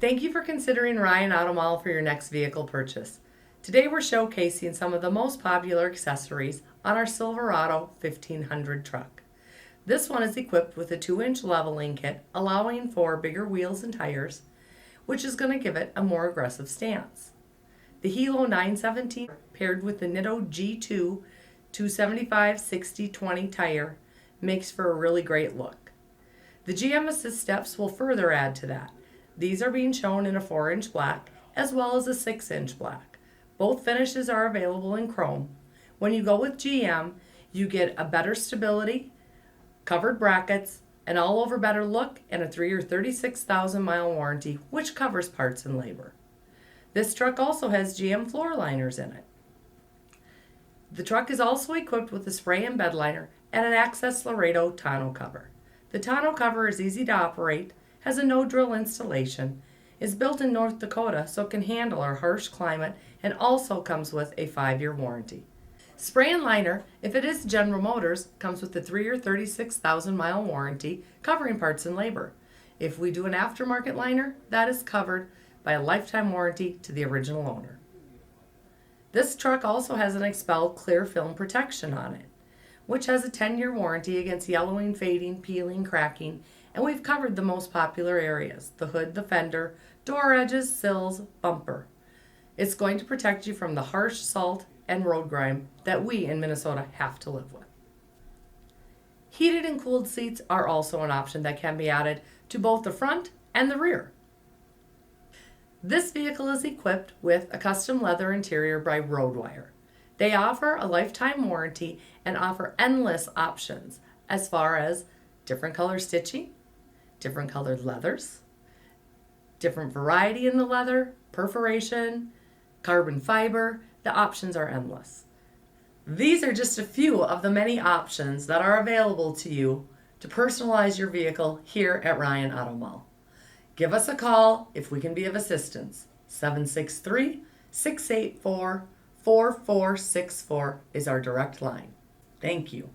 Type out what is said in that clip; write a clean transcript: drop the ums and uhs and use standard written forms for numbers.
Thank you for considering Ryan Auto Mall for your next vehicle purchase. Today we're showcasing some of the most popular accessories on our Silverado 1500 truck. This one is equipped with a 2-inch leveling kit allowing for bigger wheels and tires, which is going to give it a more aggressive stance. The Hilo 917 paired with the Nitto G2 275/60/20 tire makes for a really great look. The GM Assist steps will further add to that. These are being shown in a 4-inch black as well as a 6-inch black. Both finishes are available in chrome. When you go with GM, you get a better stability, covered brackets, an all-over better look, and a 3 or 36,000-mile warranty, which covers parts and labor. This truck also has GM floor liners in it. The truck is also equipped with a spray in bed liner and an Accessory tonneau cover. The tonneau cover is easy to operate, has a no-drill installation, is built in North Dakota so it can handle our harsh climate, and also comes with a 5-year warranty. Spray and liner, if it is General Motors, comes with a 3 or 36,000-mile warranty covering parts and labor. If we do an aftermarket liner, that is covered by a lifetime warranty to the original owner. This truck also has an Expel clear film protection on it, which has a 10-year warranty against yellowing, fading, peeling, cracking, and we've covered the most popular areas: the hood, the fender, door edges, sills, bumper. It's going to protect you from the harsh salt and road grime that we in Minnesota have to live with. Heated and cooled seats are also an option that can be added to both the front and the rear. This vehicle is equipped with a custom leather interior by Roadwire. They offer a lifetime warranty and offer endless options as far as different color stitching, different colored leathers, different variety in the leather, perforation, carbon fiber. The options are endless. These are just a few of the many options that are available to you to personalize your vehicle here at Ryan Auto Mall. Give us a call if we can be of assistance. 763-684-4464 is our direct line. Thank you.